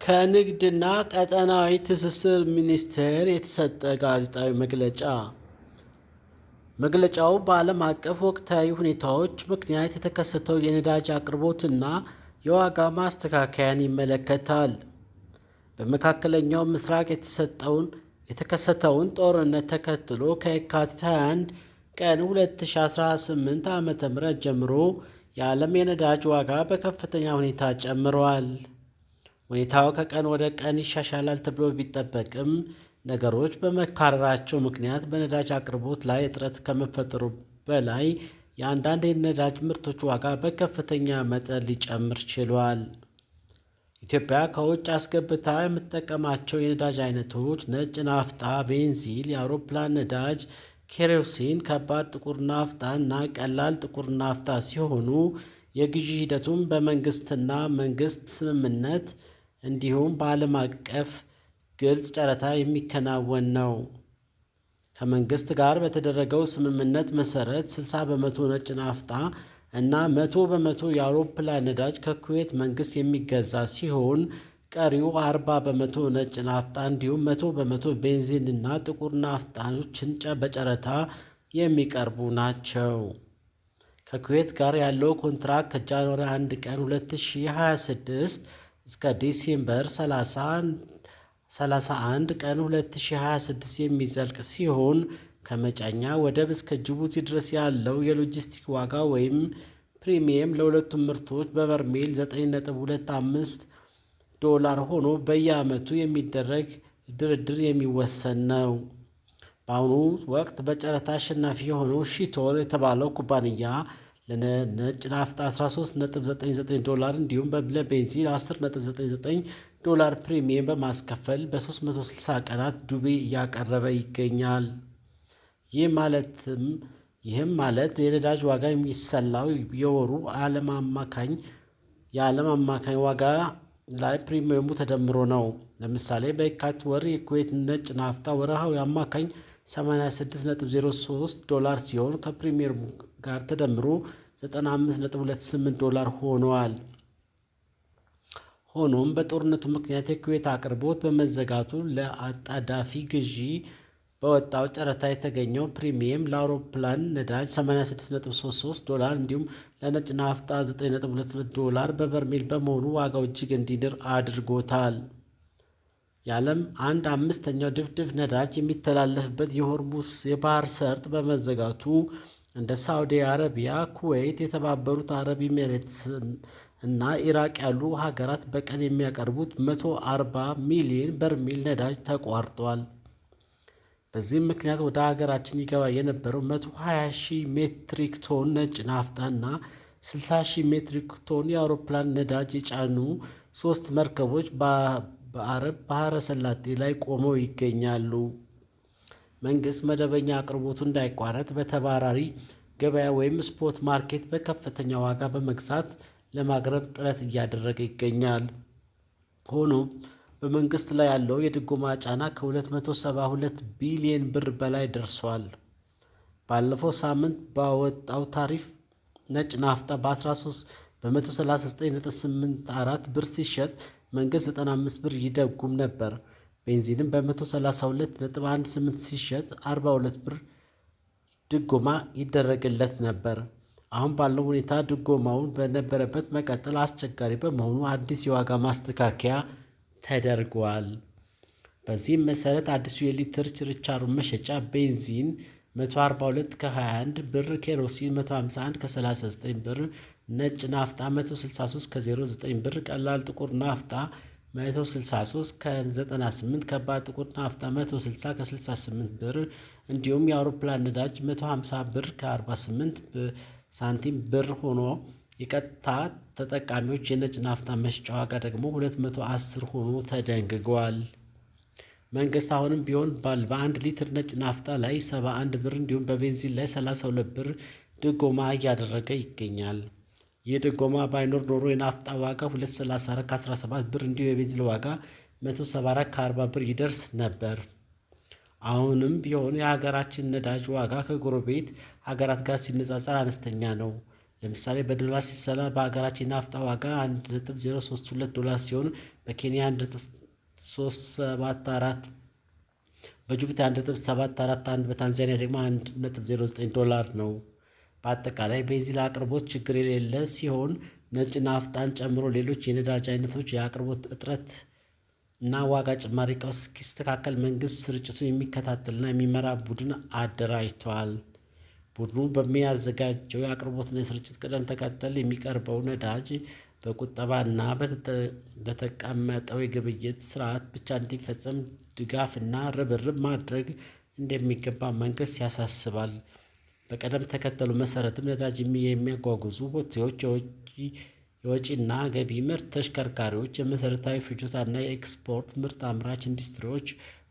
ከንግድና ቀጠናዊ ትስስር ሚኒስቴር የተሰጠ ጋዜጣዊ መግለጫ። መግለጫው በዓለም አቀፍ ወቅታዊ ሁኔታዎች ምክንያት የተከሰተው የነዳጅ አቅርቦትና የዋጋ ማስተካከያን ይመለከታል። በመካከለኛው ምስራቅ የተከሰተውን ጦርነት ተከትሎ ከየካቲት 21 ቀን 2018 ዓ.ም ጀምሮ የዓለም የነዳጅ ዋጋ በከፍተኛ ሁኔታ ጨምሯል። ሁኔታው ከቀን ወደ ቀን ይሻሻላል ተብሎ ቢጠበቅም ነገሮች በመካረራቸው ምክንያት በነዳጅ አቅርቦት ላይ እጥረት ከመፈጠሩ በላይ የአንዳንድ የነዳጅ ምርቶች ዋጋ በከፍተኛ መጠን ሊጨምር ችሏል። ኢትዮጵያ ከውጭ አስገብታ የምትጠቀማቸው የነዳጅ አይነቶች ነጭ ናፍጣ፣ ቤንዚን፣ የአውሮፕላን ነዳጅ፣ ኬሮሲን፣ ከባድ ጥቁር ናፍጣ እና ቀላል ጥቁር ናፍጣ ሲሆኑ የግዢ ሂደቱም በመንግስትና መንግስት ስምምነት እንዲሁም በዓለም አቀፍ ግልጽ ጨረታ የሚከናወን ነው። ከመንግስት ጋር በተደረገው ስምምነት መሰረት 60 በመቶ ነጭ ናፍጣ እና 100 በመቶ የአውሮፕላን ነዳጅ ከኩዌት መንግስት የሚገዛ ሲሆን ቀሪው 40 በመቶ ነጭ ናፍጣ እንዲሁም 100 በመቶ ቤንዚን እና ጥቁር ናፍጣዎችን በጨረታ የሚቀርቡ ናቸው። ከኩዌት ጋር ያለው ኮንትራክት ከጃንዋሪ 1 ቀን 2026 እስከ ዲሴምበር 31 ቀን 2026 የሚዘልቅ ሲሆን ከመጫኛ ወደብ እስከ ጅቡቲ ድረስ ያለው የሎጂስቲክ ዋጋ ወይም ፕሪሚየም ለሁለቱም ምርቶች በበርሜል $9.25 ሆኖ በየዓመቱ የሚደረግ ድርድር የሚወሰን ነው። በአሁኑ ወቅት በጨረታ አሸናፊ የሆነው ሺቶር የተባለው ኩባንያ ለነጭ ናፍጣ $13.99 እንዲሁም ለቤንዚን $10.99 ፕሪሚየም በማስከፈል በ360 ቀናት ዱቤ እያቀረበ ይገኛል። ይህም ማለት የነዳጅ ዋጋ የሚሰላው የወሩ የዓለም አማካኝ ዋጋ ላይ ፕሪሚየሙ ተደምሮ ነው። ለምሳሌ በየካቲት ወር የኩዌት ነጭ ናፍጣ ወርሃዊ አማካኝ $86.03 ሲሆን ከፕሪሚየሙ ጋር ተደምሮ $95.28 ሆኗል። ሆኖም በጦርነቱ ምክንያት የኩዌት አቅርቦት በመዘጋቱ ለአጣዳፊ ግዢ በወጣው ጨረታ የተገኘው ፕሪሚየም ለአውሮፕላን ነዳጅ $86.33 እንዲሁም ለነጭ ናፍጣ $9.22 በበርሜል በመሆኑ ዋጋው እጅግ እንዲንር አድርጎታል። የዓለም 1/5ኛው ድፍድፍ ነዳጅ የሚተላለፍበት የሆርሙዝ የባህር ሰርጥ በመዘጋቱ እንደ ሳዑዲ አረቢያ፣ ኩዌት፣ የተባበሩት አረብ ኤሚሬትስ እና ኢራቅ ያሉ ሀገራት በቀን የሚያቀርቡት 140 ሚሊዮን በርሜል ነዳጅ ተቋርጧል። በዚህም ምክንያት ወደ ሀገራችን ይገባ የነበረው 120,000 ሜትሪክ ቶን ነጭ ናፍጣ እና 60,000 ሜትሪክ ቶን የአውሮፕላን ነዳጅ የጫኑ 3 መርከቦች በአረብ ባህረ ሰላጤ ላይ ቆመው ይገኛሉ። መንግስት መደበኛ አቅርቦቱ እንዳይቋረጥ በተባራሪ ገበያ ወይም ስፖት ማርኬት በከፍተኛ ዋጋ በመግዛት ለማቅረብ ጥረት እያደረገ ይገኛል። ሆኖም በመንግስት ላይ ያለው የድጎማ ጫና ከ272 ቢሊዮን ብር በላይ ደርሷል። ባለፈው ሳምንት ባወጣው ታሪፍ ነጭ ናፍጣ በ139.84 ብር ሲሸጥ መንግስት 95 ብር ይደጉም ነበር። ቤንዚንም በ132.18 ሲሸጥ 42 ብር ድጎማ ይደረግለት ነበር። አሁን ባለው ሁኔታ ድጎማውን በነበረበት መቀጠል አስቸጋሪ በመሆኑ አዲስ የዋጋ ማስተካከያ ተደርጓል። በዚህም መሰረት አዲሱ የሊትር ችርቻሮ መሸጫ ቤንዚን 142 ከ21 ብር፣ ኬሮሲን 151 ከ39 ብር፣ ነጭ ናፍጣ 163 ከ09 ብር፣ ቀላል ጥቁር ናፍጣ 163 ከ98፣ ከባድ ጥቁር ናፍጣ 160 ከ68 ብር እንዲሁም የአውሮፕላን ነዳጅ 150 ብር ከ48 ሳንቲም ብር ሆኖ የቀጥታ ተጠቃሚዎች የነጭ ናፍጣ መሸጫ ዋጋ ደግሞ 210 ሆኖ ተደንግጓል። መንግስት አሁንም ቢሆን በ1 ሊትር ነጭ ናፍጣ ላይ 71 ብር እንዲሁም በቤንዚን ላይ 32 ብር ድጎማ እያደረገ ይገኛል። ይህ ድጎማ ባይኖር ኖሮ የናፍጣ ዋጋ 234 ከ17 ብር እንዲሁም የቤንዚን ዋጋ 174 ከ40 ብር ይደርስ ነበር። አሁንም ቢሆን የሀገራችን ነዳጅ ዋጋ ከጎረቤት ሀገራት ጋር ሲነጻጸር አነስተኛ ነው። ለምሳሌ በዶላር ሲሰላ በሀገራችን የናፍጣ ዋጋ $1.032 ሲሆን በኬንያ 1.374፣ በጅቡቲ 1.741፣ በታንዛኒያ ደግሞ $1.09 ነው። በአጠቃላይ ቤንዚን አቅርቦት ችግር የሌለ ሲሆን ነጭ ናፍጣን ጨምሮ ሌሎች የነዳጅ አይነቶች የአቅርቦት እጥረት እና ዋጋ ጭማሪ ቀውስ እስኪስተካከል መንግስት ስርጭቱን የሚከታተልና የሚመራ ቡድን አደራጅቷል። ቡድኑ በሚያዘጋጀው የአቅርቦትና የስርጭት ቅደም ተከተል የሚቀርበው ነዳጅ በቁጠባና በተቀመጠው የግብይት ስርዓት ብቻ እንዲፈጸም ድጋፍና ርብርብ ማድረግ እንደሚገባ መንግስት ያሳስባል። በቅደም ተከተሉ መሰረትም ነዳጅ የሚያጓጉዙ ቦቴዎች፣ የወጪና ገቢ ምርት ተሽከርካሪዎች፣ የመሰረታዊ ፍጆታና የኤክስፖርት ምርት አምራች ኢንዱስትሪዎች፣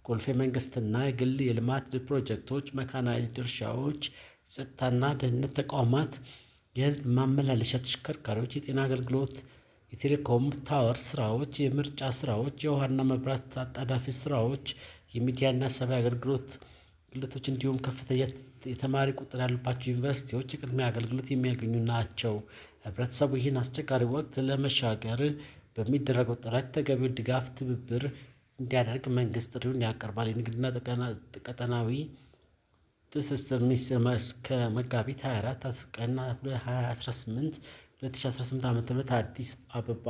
ቁልፍ የመንግስትና የግል የልማት ፕሮጀክቶች፣ መካናይዝድ እርሻዎች፣ የጸጥታና ደህንነት ተቋማት፣ የህዝብ ማመላለሻ ተሽከርካሪዎች፣ የጤና አገልግሎት፣ የቴሌኮም ታወር ስራዎች፣ የምርጫ ስራዎች፣ የውሃና መብራት አጣዳፊ ስራዎች፣ የሚዲያና ሰብአዊ አገልግሎቶች እንዲሁም ከፍተኛ የተማሪ ቁጥር ያለባቸው ዩኒቨርሲቲዎች የቅድሚያ አገልግሎት የሚያገኙ ናቸው። ህብረተሰቡ ይህን አስቸጋሪ ወቅት ለመሻገር በሚደረገው ጥረት ተገቢውን ድጋፍ፣ ትብብር እንዲያደርግ መንግስት ጥሪውን ያቀርባል። የንግድና ቀጠናዊ ትስስር ሚኒስቴር እስከ መጋቢት 24 ቀን 2018 ዓ.ም አዲስ አበባ